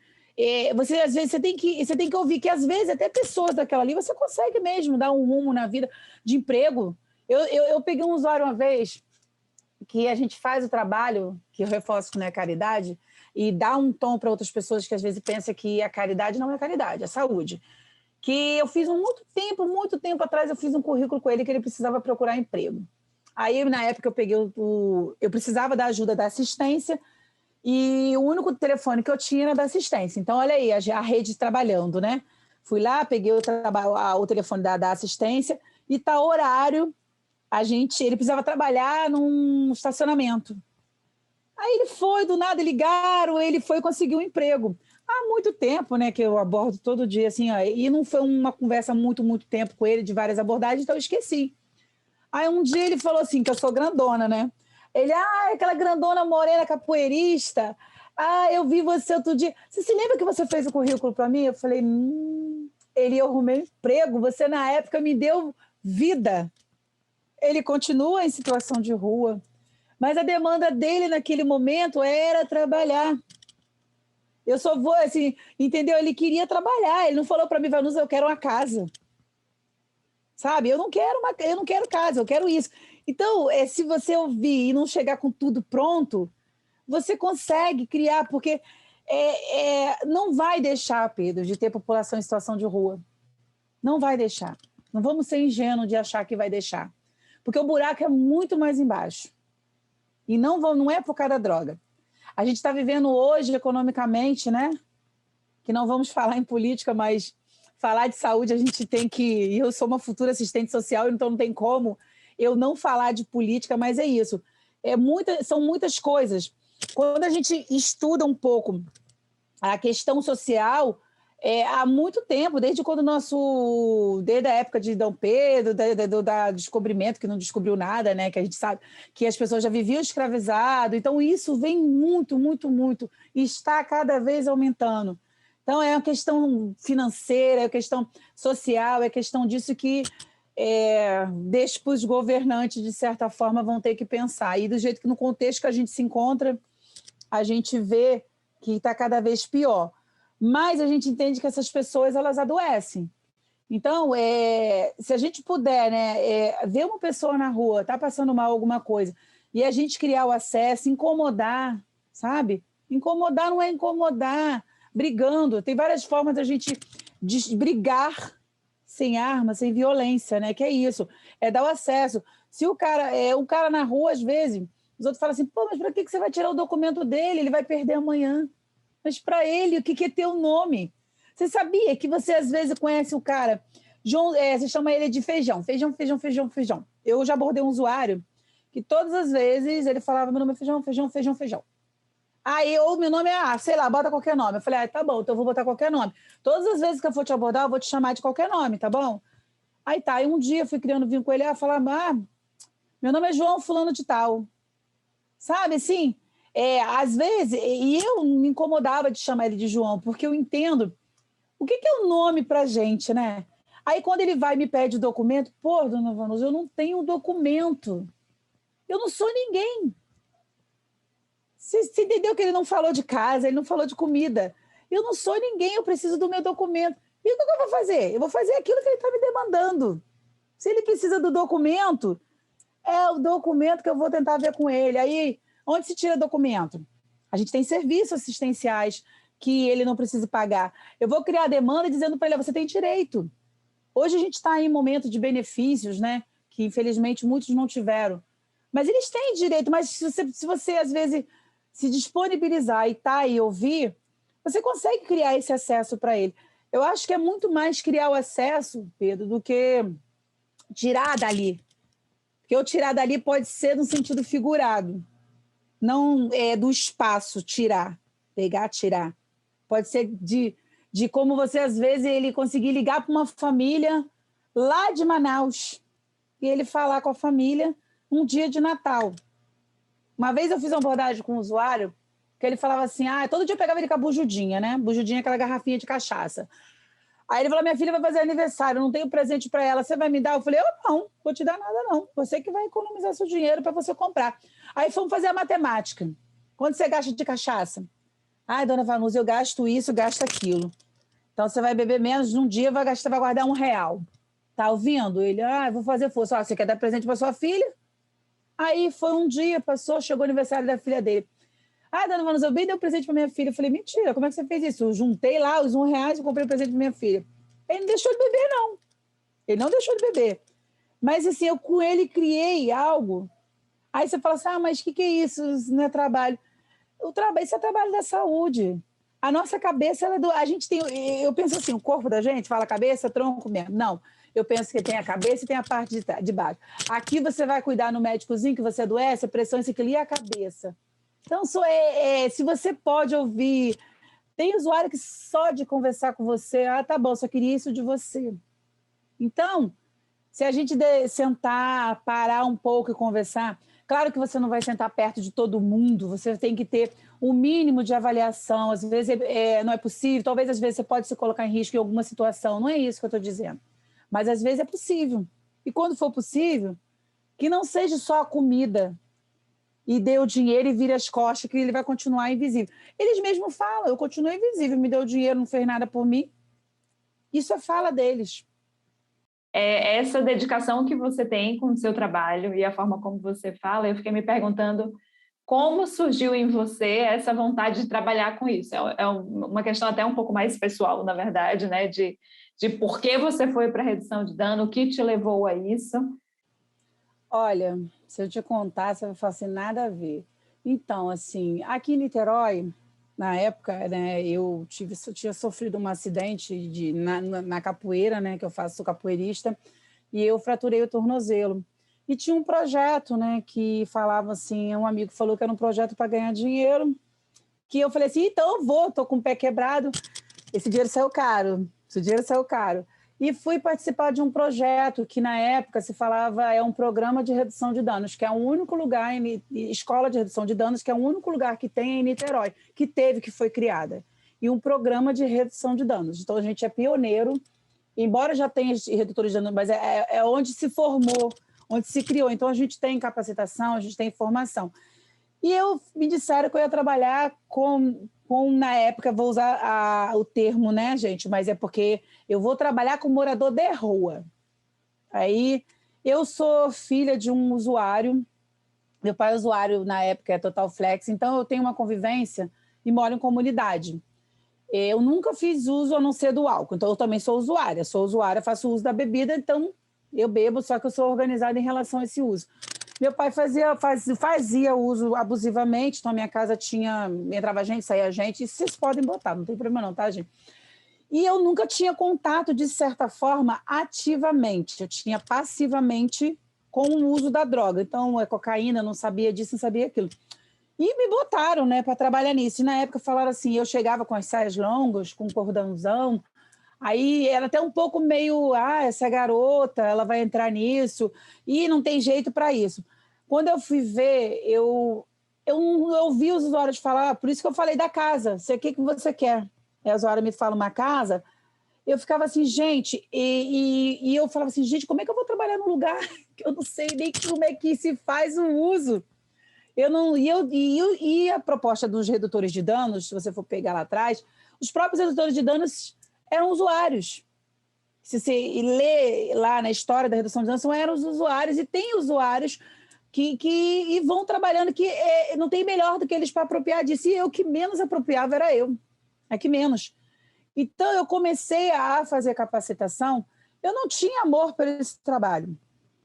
B: Você, às vezes, você tem que ouvir que, às vezes, até pessoas daquela ali, você consegue mesmo dar um rumo na vida de emprego. Eu peguei um usuário uma vez, que a gente faz o trabalho, que eu reforço que não é caridade, e dá um tom para outras pessoas que às vezes pensam que a caridade não é caridade, é saúde. Que eu fiz muito tempo atrás, eu fiz um currículo com ele que ele precisava procurar emprego. Aí, na época, eu peguei eu precisava da ajuda da assistência e o único telefone que eu tinha era da assistência. Então, olha aí, a rede trabalhando, né? Fui lá, peguei o telefone da assistência e tá horário, ele precisava trabalhar num estacionamento. Aí ele foi, do nada ligaram, ele foi conseguir um emprego. Há muito tempo, né, que eu abordo todo dia, assim, e não foi uma conversa muito tempo com ele, de várias abordagens, então eu esqueci. Aí um dia ele falou assim, que eu sou grandona, né? Ele, aquela grandona morena capoeirista, eu vi você outro dia. Você se lembra que você fez o currículo para mim? Eu falei, eu arrumei um emprego, você na época me deu vida. Ele continua em situação de rua, mas a demanda dele naquele momento era trabalhar. Eu só vou, assim, entendeu? Ele queria trabalhar, ele não falou para mim, Vanusa, eu quero uma casa. Sabe? Eu não quero casa, eu quero isso. Então, se você ouvir e não chegar com tudo pronto, você consegue criar, porque não vai deixar, Pedro, de ter população em situação de rua. Não vai deixar. Não vamos ser ingênuos de achar que vai deixar. Porque o buraco é muito mais embaixo. E não é por causa da droga. A gente está vivendo hoje, economicamente, né? Que não vamos falar em política, mas falar de saúde a gente tem que... E eu sou uma futura assistente social, então não tem como eu não falar de política, mas é isso. São muitas coisas. Quando a gente estuda um pouco a questão social, há muito tempo, desde a época de Dom Pedro, da descobrimento, que não descobriu nada, né? Que a gente sabe que as pessoas já viviam escravizado. Então, isso vem muito, muito, muito, e está cada vez aumentando. Então, é uma questão financeira, é uma questão social, é questão disso que deixa para os governantes, de certa forma, vão ter que pensar. E do jeito que no contexto que a gente se encontra, a gente vê que está cada vez pior. Mas a gente entende que essas pessoas, elas adoecem. Então, se a gente puder, né, ver uma pessoa na rua, está passando mal alguma coisa, e a gente criar o acesso, incomodar, sabe? Incomodar não é incomodar, brigando. Tem várias formas da gente brigar sem arma, sem violência, né? Que é isso, dar o acesso. Se o cara na rua, às vezes, os outros falam assim, pô, mas para que você vai tirar o documento dele? Ele vai perder amanhã. Mas para ele, o que é ter o nome? Você sabia que você, às vezes, conhece o cara, João, você chama ele de feijão. Eu já abordei um usuário que todas as vezes ele falava, meu nome é feijão. Aí, ou meu nome sei lá, bota qualquer nome. Eu falei, tá bom, então eu vou botar qualquer nome. Todas as vezes que eu for te abordar, eu vou te chamar de qualquer nome, tá bom? Aí tá, aí um dia eu fui criando vínculo com ele, falava, meu nome é João fulano de tal. Sabe, assim, às vezes, e eu me incomodava de chamar ele de João, porque eu entendo o que é o nome pra gente, né? Aí quando ele vai e me pede o documento, pô, dona Vanusa, eu não tenho documento. Eu não sou ninguém. Você entendeu que ele não falou de casa, ele não falou de comida. Eu não sou ninguém, eu preciso do meu documento. E o que eu vou fazer? Eu vou fazer aquilo que ele está me demandando. Se ele precisa do documento, é o documento que eu vou tentar ver com ele. Aí, onde se tira documento? A gente tem serviços assistenciais que ele não precisa pagar. Eu vou criar a demanda dizendo para ele, você tem direito. Hoje a gente está em momento de benefícios, né? Que infelizmente muitos não tiveram. Mas eles têm direito, mas se você às vezes se disponibilizar e tá e ouvir, você consegue criar esse acesso para ele. Eu acho que é muito mais criar o acesso, Pedro, do que tirar dali. Porque o tirar dali pode ser no sentido figurado. Não é do espaço tirar, pegar, tirar. Pode ser de como você, às vezes, ele conseguir ligar para uma família lá de Manaus e ele falar com a família um dia de Natal. Uma vez eu fiz uma abordagem com um usuário que ele falava assim, todo dia eu pegava ele com a bujudinha, né? Bujudinha é aquela garrafinha de cachaça. Aí ele falou, minha filha vai fazer aniversário, eu não tenho presente para ela, você vai me dar? Eu falei, eu não, vou te dar nada não, você que vai economizar seu dinheiro para você comprar. Aí fomos fazer a matemática. Quanto você gasta de cachaça? Dona Vanusa, eu gasto isso, gasto aquilo. Então você vai beber menos, num dia vai guardar R$1. Tá ouvindo? Ele, vou fazer força. Você quer dar presente para sua filha? Aí foi um dia, passou, chegou o aniversário da filha dele. Dona Vanusa, eu bem dei um presente para minha filha. Eu falei, mentira, como é que você fez isso? Eu juntei lá os R$1 e comprei um presente para minha filha. Ele não deixou de beber, não. Ele não deixou de beber. Mas assim, eu com ele criei algo. Aí você fala assim, mas o que é isso? Isso não é trabalho. Isso é trabalho da saúde. A nossa cabeça, a gente tem... Eu penso assim, o corpo da gente, fala cabeça, tronco mesmo. Não. Eu penso que tem a cabeça e tem a parte de baixo. Aqui você vai cuidar no médicozinho que você adoece, a pressão, isso aqui, e a cabeça. Então, se você pode ouvir... Tem usuário que só de conversar com você, tá bom, só queria isso de você. Então, se a gente sentar, parar um pouco e conversar, claro que você não vai sentar perto de todo mundo, você tem que ter o mínimo de avaliação, às vezes não é possível, talvez às vezes você pode se colocar em risco em alguma situação, não é isso que eu estou dizendo, mas às vezes é possível. E quando for possível, que não seja só a comida, e dê o dinheiro e vire as costas, que ele vai continuar invisível. Eles mesmos falam, eu continuo invisível, me deu o dinheiro, não fez nada por mim. Isso é fala deles.
C: É essa dedicação que você tem com o seu trabalho e a forma como você fala, eu fiquei me perguntando como surgiu em você essa vontade de trabalhar com isso. É uma questão até um pouco mais pessoal, na verdade, né? De por que você foi para a redução de dano, o que te levou a isso.
B: Olha, se eu te contar, você vai falar assim, nada a ver. Então, assim, aqui em Niterói, na época, né, eu tinha sofrido um acidente na capoeira, né, que eu faço, sou capoeirista, e eu fraturei o tornozelo. E tinha um projeto, né, que falava assim, um amigo falou que era um projeto para ganhar dinheiro, que eu falei assim, então eu vou, tô com o pé quebrado, esse dinheiro saiu caro, esse dinheiro saiu caro. E fui participar de um projeto que, na época, se falava, é um programa de redução de danos, que é o único lugar, escola de redução de danos, que é o único lugar que tem em Niterói, que foi criada. E um programa de redução de danos. Então, a gente é pioneiro, embora já tenha redutores de danos, mas é onde se formou, onde se criou. Então, a gente tem capacitação, a gente tem formação. E me disseram que eu ia trabalhar na época, vou usar o termo, né, gente? Mas é porque eu vou trabalhar com morador de rua. Aí, eu sou filha de um usuário, meu pai é usuário, na época, é Total Flex, então eu tenho uma convivência e moro em comunidade. Eu nunca fiz uso a não ser do álcool, então eu também sou usuária, faço uso da bebida, então eu bebo, só que eu sou organizada em relação a esse uso. Meu pai fazia uso abusivamente, então a minha casa entrava gente, saía gente, isso vocês podem botar, não tem problema não, tá, gente? E eu nunca tinha contato, de certa forma, ativamente, eu tinha passivamente com o uso da droga, então é cocaína, não sabia disso, não sabia aquilo. E me botaram, né, para trabalhar nisso, e na época falaram assim, eu chegava com as saias longas, com um cordãozão, aí era até um pouco meio, essa garota, ela vai entrar nisso, e não tem jeito para isso. Quando eu fui ver, eu ouvi os usuários falar, por isso que eu falei da casa, o que você quer? Aí a usuária me fala uma casa, eu ficava assim, gente, e eu falava assim, gente, como é que eu vou trabalhar num lugar que eu não sei nem como é que se faz o uso? E a proposta dos redutores de danos, se você for pegar lá atrás, os próprios redutores de danos eram usuários. Se você lê lá na história da redução de danos, eram os usuários, e tem usuários que vão trabalhando, que não tem melhor do que eles para apropriar disso. E eu que menos apropriava era eu, a que menos. Então, eu comecei a fazer capacitação, eu não tinha amor por esse trabalho.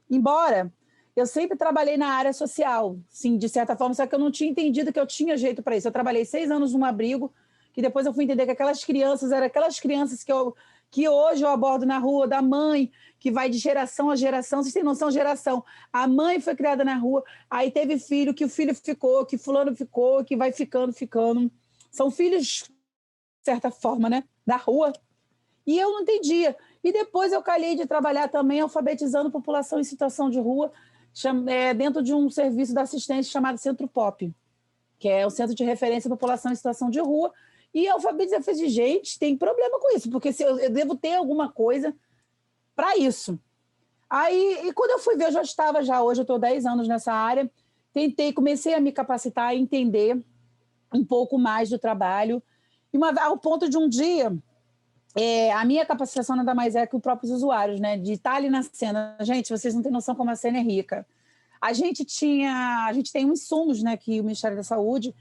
B: Embora eu sempre trabalhei na área social, sim, de certa forma, só que eu não tinha entendido que eu tinha jeito para isso. Eu trabalhei 6 anos num abrigo, que depois eu fui entender que aquelas crianças eram aquelas crianças que hoje eu abordo na rua, da mãe, que vai de geração a geração. Vocês têm noção de geração? A mãe foi criada na rua, aí teve filho, que o filho ficou, que fulano ficou, que vai ficando. São filhos, de certa forma, né, da rua. E eu não entendia. E depois eu calhei de trabalhar também alfabetizando população em situação de rua, dentro de um serviço da assistência chamado Centro Pop, que é o Centro de Referência à População em Situação de Rua. E a alfabetização, eu falei, gente, tem problema com isso, porque eu devo ter alguma coisa para isso. Aí, e quando eu fui ver, eu já estava, hoje eu estou 10 anos nessa área, comecei a me capacitar, a entender um pouco mais do trabalho, ao ponto de um dia... a minha capacitação nada mais é que os próprios usuários, né? De estar ali na cena. Gente, vocês não têm noção como a cena é rica. A gente tem insumos, né? Que o Ministério da Saúde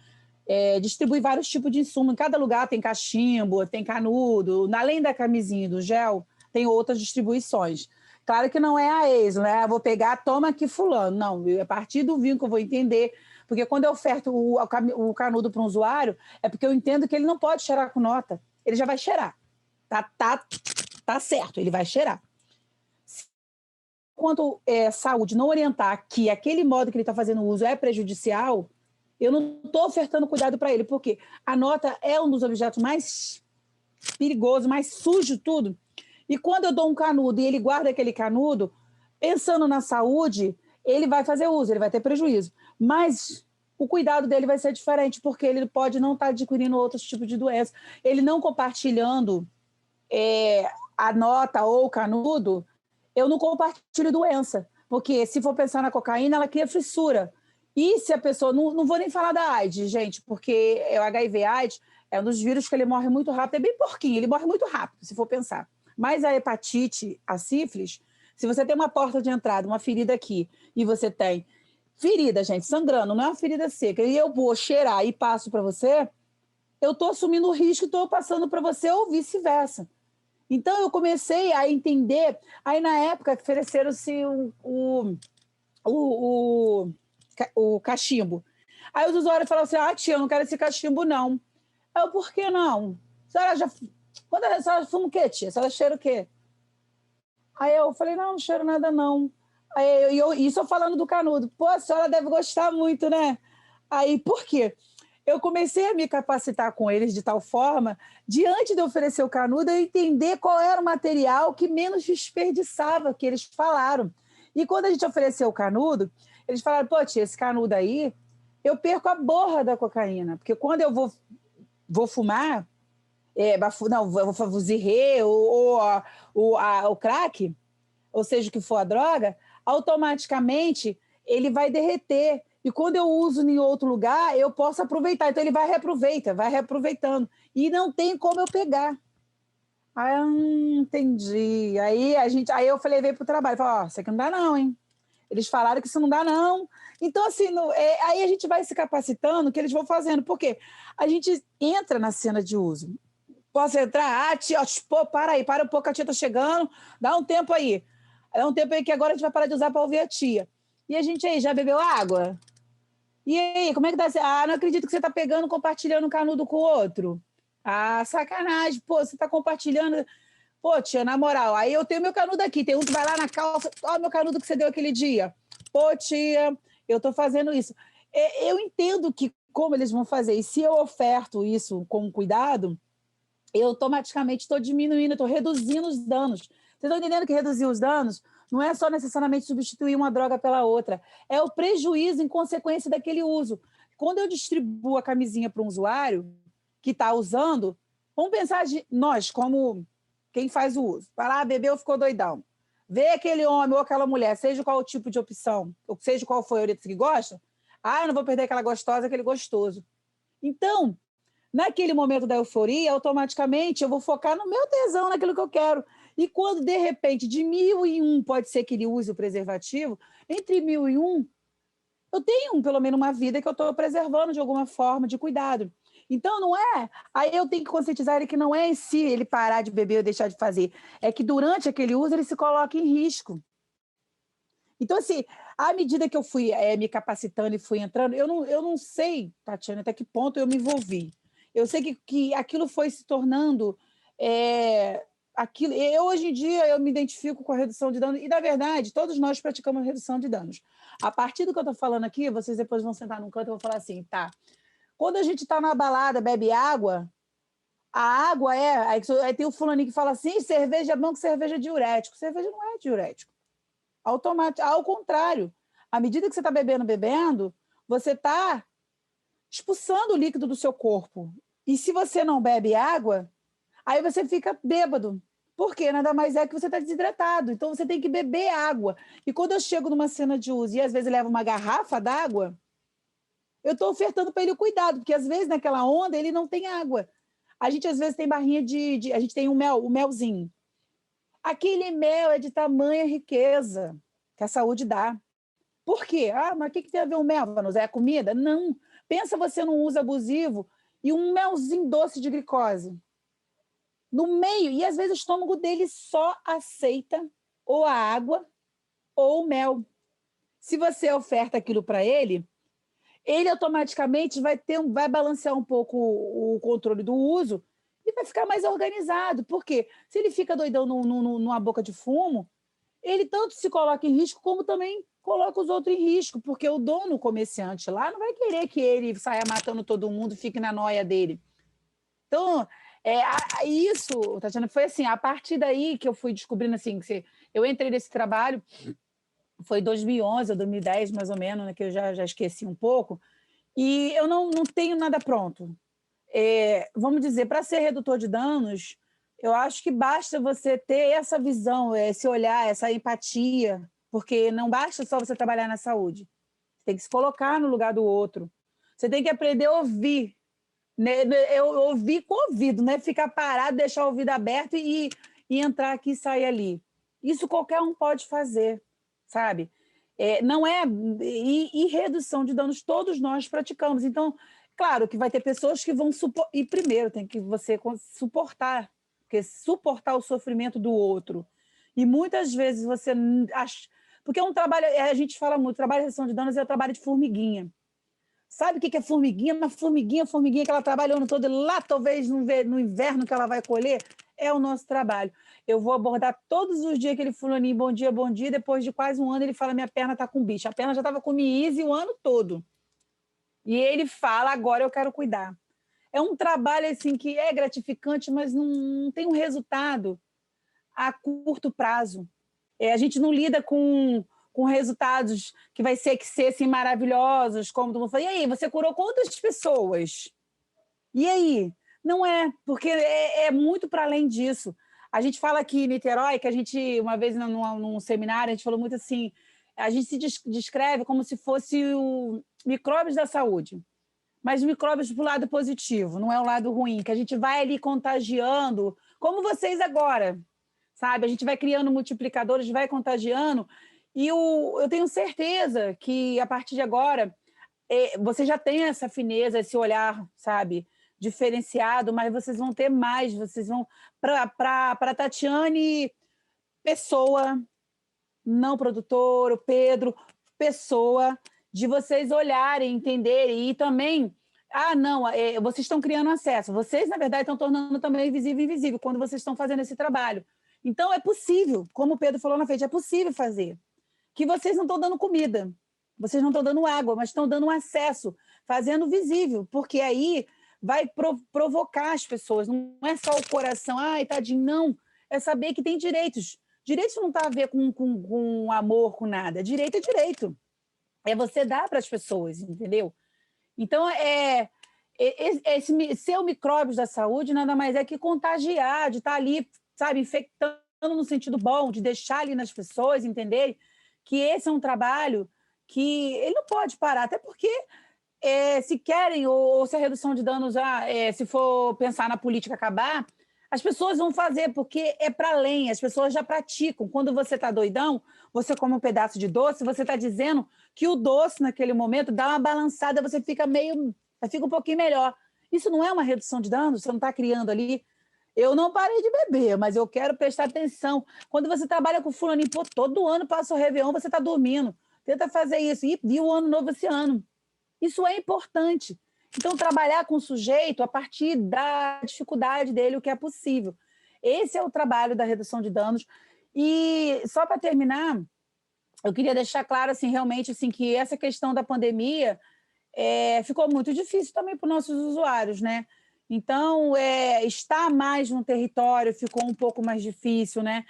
B: distribui vários tipos de insumo. Em cada lugar tem cachimbo, tem canudo. Além da camisinha e do gel, tem outras distribuições. Claro que não é a ex, né? Vou pegar, toma aqui fulano. Não, a partir do vinho que eu vou entender. Porque quando eu oferto o canudo para um usuário, é porque eu entendo que ele não pode cheirar com nota. Ele já vai cheirar. Tá certo, ele vai cheirar. Quanto saúde não orientar que aquele modo que ele está fazendo uso é prejudicial, eu não estou ofertando cuidado para ele, porque a nota é um dos objetos mais perigosos, mais sujo tudo. E quando eu dou um canudo e ele guarda aquele canudo, pensando na saúde, ele vai fazer uso, ele vai ter prejuízo. Mas o cuidado dele vai ser diferente, porque ele pode não estar adquirindo outros tipos de doença. Ele não compartilhando a nota ou o canudo, eu não compartilho doença, porque se for pensar na cocaína, ela cria fissura. E se a pessoa... Não vou nem falar da AIDS, gente, porque o HIV-AIDS é um dos vírus que ele morre muito rápido, é bem porquinho, ele morre muito rápido, se for pensar. Mas a hepatite, a sífilis, se você tem uma porta de entrada, uma ferida aqui, e você tem ferida, gente, sangrando, não é uma ferida seca, e eu vou cheirar e passo para você, eu estou assumindo o risco e estou passando para você ou vice-versa. Então, eu comecei a entender, aí na época ofereceram-se o cachimbo. Aí os usuários falavam assim, tia, eu não quero esse cachimbo, não. Eu, por que não? Quando a senhora fuma o quê, tia? A senhora cheira o quê? Aí eu falei, não cheiro nada, não. Aí isso eu falando do canudo. Pô, a senhora deve gostar muito, né? Aí, por quê? Eu comecei a me capacitar com eles de tal forma, diante de oferecer o canudo, eu entender qual era o material que menos desperdiçava, que eles falaram. E quando a gente ofereceu o canudo, eles falaram, pô, tia, esse canudo aí, eu perco a borra da cocaína, porque quando eu vou fumar, não, vou fuzirê ou o crack, ou seja, o que for a droga, automaticamente ele vai derreter. E quando eu uso em outro lugar, eu posso aproveitar. Então ele vai reaproveitando. E não tem como eu pegar. Aí entendi. Aí eu falei, veio para o trabalho. Falei, isso aqui não dá não, hein? Eles falaram que isso não dá não. Então, assim, aí a gente vai se capacitando, que eles vão fazendo. Por quê? A gente entra na cena de uso. Posso entrar? Tia, pô, para um pouco, a tia tá chegando. Dá um tempo aí. Dá um tempo aí que agora a gente vai parar de usar para ouvir a tia. E a gente aí, já bebeu água? E aí, como é que tá? Não acredito que você tá pegando, compartilhando um canudo com o outro. Sacanagem. Pô, você tá compartilhando. Pô, tia, na moral, aí eu tenho meu canudo aqui. Tem um que vai lá na calça. Ó, meu canudo que você deu aquele dia. Pô, tia, eu tô fazendo isso. Eu entendo que como eles vão fazer. E se eu oferto isso com cuidado, eu automaticamente estou diminuindo, estou reduzindo os danos. Vocês estão entendendo que reduzir os danos não é só necessariamente substituir uma droga pela outra, é o prejuízo em consequência daquele uso. Quando eu distribuo a camisinha para um usuário que está usando, vamos pensar de nós, como quem faz o uso. Vai lá, bebeu, ficou doidão. Vê aquele homem ou aquela mulher, seja qual o tipo de opção, ou seja qual foi a orelha que gosta, eu não vou perder aquela gostosa, aquele gostoso. Então, naquele momento da euforia, automaticamente eu vou focar no meu tesão, naquilo que eu quero. E quando, de repente, de 1001 pode ser que ele use o preservativo, entre 1001, eu tenho pelo menos uma vida que eu estou preservando de alguma forma, de cuidado. Então, não é... Aí eu tenho que conscientizar ele que não é em si ele parar de beber ou deixar de fazer. É que durante aquele uso ele se coloca em risco. Então, assim, à medida que eu fui me capacitando e fui entrando, eu não sei, Tatiana, até que ponto eu me envolvi. Eu sei que aquilo foi se tornando... aquilo. Hoje em dia, eu me identifico com a redução de danos, e, na verdade, todos nós praticamos redução de danos. A partir do que eu estou falando aqui, vocês depois vão sentar num canto e vão falar assim, tá, quando a gente está na balada, bebe água, a água aí tem o fulaninho que fala assim, cerveja é bom que cerveja é diurético. Cerveja não é diurético. Automático, ao contrário. À medida que você está bebendo, você está expulsando o líquido do seu corpo. E se você não bebe água, aí você fica bêbado. Por quê? Nada mais é que você está desidratado. Então, você tem que beber água. E quando eu chego numa cena de uso e, às vezes, levo uma garrafa d'água, eu estou ofertando para ele o cuidado, porque, às vezes, naquela onda, ele não tem água. A gente, às vezes, tem barrinha a gente tem o melzinho. Aquele mel é de tamanha riqueza que a saúde dá. Por quê? Mas o que tem a ver o mel? É a comida? Não. Pensa você num uso abusivo e um melzinho doce de glicose. No meio, e às vezes o estômago dele só aceita ou a água ou o mel. Se você oferta aquilo para ele automaticamente vai balancear um pouco o controle do uso e vai ficar mais organizado. Por quê? Se ele fica doidão numa boca de fumo, ele tanto se coloca em risco como também coloca os outros em risco, porque o dono, o comerciante lá, não vai querer que ele saia matando todo mundo e fique na noia dele. Então, isso, Tatiana, foi assim, a partir daí que eu fui descobrindo, assim, que eu entrei nesse trabalho, foi 2011 ou 2010, mais ou menos, né, que eu já esqueci um pouco, e eu não tenho nada pronto. Vamos dizer, para ser redutor de danos, eu acho que basta você ter essa visão, esse olhar, essa empatia, porque não basta só você trabalhar na saúde. Você tem que se colocar no lugar do outro. Você tem que aprender a ouvir. Né? Eu ouvir com o ouvido, né? Ficar parado, deixar o ouvido aberto e entrar aqui e sair ali. Isso qualquer um pode fazer, sabe? Não é... E redução de danos todos nós praticamos. Então, claro que vai ter pessoas que vão suportar... E primeiro tem que você suportar, porque suportar o sofrimento do outro. E muitas vezes você acha... Porque é um trabalho... A gente fala muito, trabalho de redução de danos é o trabalho de formiguinha. sabe o que é formiguinha? Uma formiguinha que ela trabalha o ano todo, e lá talvez no inverno que ela vai colher, é o nosso trabalho. Eu vou abordar todos os dias aquele fulaninho, bom dia, depois de quase um ano ele fala, minha perna está com bicho. A perna já estava com miíse o ano todo. E ele fala, agora eu quero cuidar. É um trabalho assim, que é gratificante, mas não tem um resultado a curto prazo. A gente não lida com resultados que vai ser assim, maravilhosos, como todo mundo fala. E aí, você curou quantas pessoas? E aí? Não é, porque é muito para além disso. A gente fala aqui em Niterói, que a gente, uma vez num seminário, a gente falou muito assim, a gente se descreve como se fosse o micróbios da saúde, mas micróbios para o lado positivo, não é o lado ruim, que a gente vai ali contagiando, como vocês agora, sabe? A gente vai criando multiplicadores, vai contagiando, e eu tenho certeza que, a partir de agora, você já tem essa fineza, esse olhar, sabe, diferenciado, mas vocês vão ter mais, vocês vão... Para Tatiane, pessoa, não produtor, o Pedro, pessoa, de vocês olharem, entenderem, e também... não, vocês estão criando acesso. Vocês, na verdade, estão tornando também visível e invisível quando vocês estão fazendo esse trabalho. Então, é possível, como o Pedro falou na frente, é possível fazer. Que vocês não estão dando comida, vocês não estão dando água, mas estão dando um acesso, fazendo visível, porque aí vai provocar as pessoas. Não é só o coração, ai, tadinho, não. É saber que tem direitos. Direitos não tem a ver com amor, com nada. Direito é direito. É você dar para as pessoas, entendeu? Então, esse ser o micróbios da saúde nada mais é que contagiar, de estar ali, sabe, infectando no sentido bom, de deixar ali nas pessoas entenderem que esse é um trabalho que ele não pode parar, até porque se querem, ou se a redução de danos, se for pensar na política acabar, as pessoas vão fazer, porque é para além, as pessoas já praticam. Quando você está doidão, você come um pedaço de doce, você está dizendo que o doce, naquele momento, dá uma balançada, você fica um pouquinho melhor. Isso não é uma redução de danos? Você não está criando ali... Eu não parei de beber, mas eu quero prestar atenção. Quando você trabalha com fulaninho, todo ano passa o Réveillon, você está dormindo. Tenta fazer isso. E viu o ano novo esse ano. Isso é importante. Então, trabalhar com o sujeito a partir da dificuldade dele, o que é possível. Esse é o trabalho da redução de danos. E, só para terminar, eu queria deixar claro, assim, realmente, assim, que essa questão da pandemia ficou muito difícil também para os nossos usuários, né? Então, estar mais no território ficou um pouco mais difícil, né?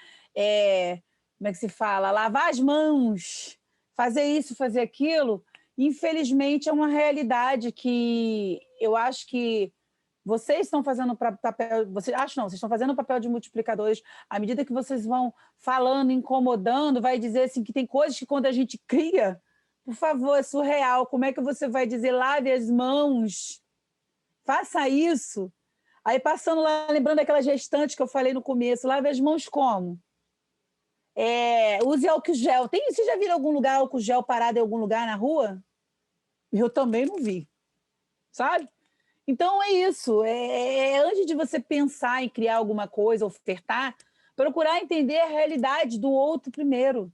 B: Como é que se fala? Lavar as mãos, fazer isso, fazer aquilo, infelizmente é uma realidade que eu acho que vocês estão fazendo papel... Vocês estão fazendo o papel de multiplicadores. À medida que vocês vão falando, incomodando, vai dizer assim, que tem coisas que quando a gente cria, por favor, é surreal. Como é que você vai dizer lave as mãos? Faça isso. Aí, passando lá, lembrando daquela gestante que eu falei no começo, lave as mãos como? Use álcool gel. Você já viram algum lugar álcool gel parado em algum lugar na rua? Eu também não vi, sabe? Então, é isso. Antes de você pensar em criar alguma coisa, ofertar, procurar entender a realidade do outro primeiro.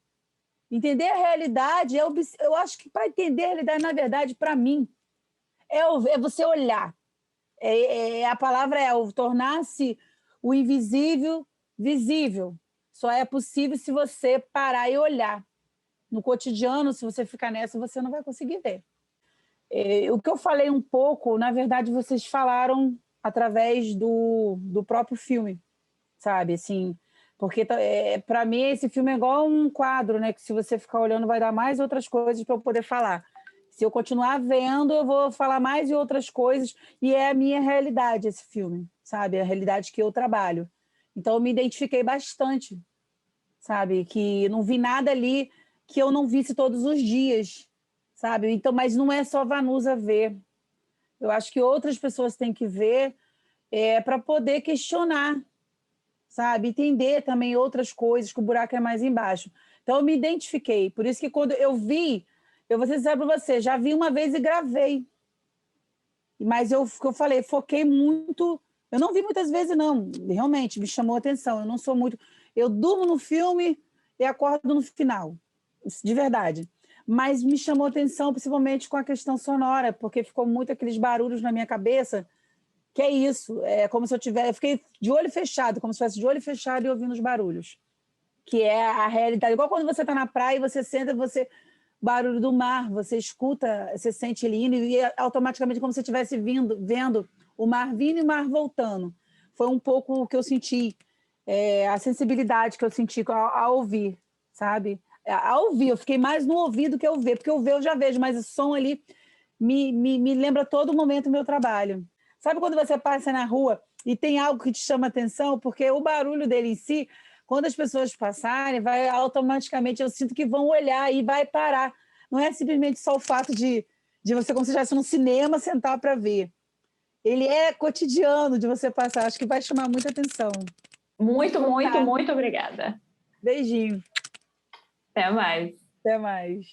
B: Entender a realidade, eu acho que para entender a realidade, na verdade, para mim, é você olhar. A palavra é o tornar-se o invisível visível. Só é possível se você parar e olhar. No cotidiano, se você ficar nessa, você não vai conseguir ver. O que eu falei um pouco, na verdade, vocês falaram através do próprio filme, sabe? Assim, porque, para mim, esse filme é igual um quadro, né? Que se você ficar olhando, vai dar mais outras coisas para eu poder falar. Se eu continuar vendo, eu vou falar mais de outras coisas, e é a minha realidade esse filme, sabe? É a realidade que eu trabalho. Então, eu me identifiquei bastante, sabe? Que não vi nada ali que eu não visse todos os dias, sabe? Então, mas não é só Vanusa ver. Eu acho que outras pessoas têm que ver para poder questionar, sabe? Entender também outras coisas, que o buraco é mais embaixo. Então, eu me identifiquei. Por isso que quando eu vi... Eu vou ser sincera para você, já vi uma vez e gravei. Mas eu falei, foquei muito... Eu não vi muitas vezes, não. Realmente, me chamou a atenção. Eu não sou muito... Eu durmo no filme e acordo no final. De verdade. mas me chamou atenção principalmente com a questão sonora, porque ficou muito aqueles barulhos na minha cabeça, que é isso, é como se eu fiquei de olho fechado, como se fosse de olho fechado e ouvindo os barulhos, que é a realidade. Igual quando você está na praia e você senta, barulho do mar, você escuta, você sente ele indo e automaticamente como se você estivesse vendo o mar vindo e o mar voltando. Foi um pouco o que eu senti, a sensibilidade que eu senti ao ouvir, sabe? Ao ouvir, eu fiquei mais no ouvido que eu ver, porque eu ver eu já vejo, mas o som ali me lembra todo momento do meu trabalho. Sabe quando você passa na rua e tem algo que te chama atenção? Porque o barulho dele em si, quando as pessoas passarem, vai automaticamente, eu sinto que vão olhar e vai parar. Não é simplesmente só o fato de você, como se estivesse num cinema, sentar para ver. Ele é cotidiano de você passar. Acho que vai chamar muita atenção.
C: Muito, muito, muito obrigada.
B: Beijinho.
C: Até mais.
B: Até mais.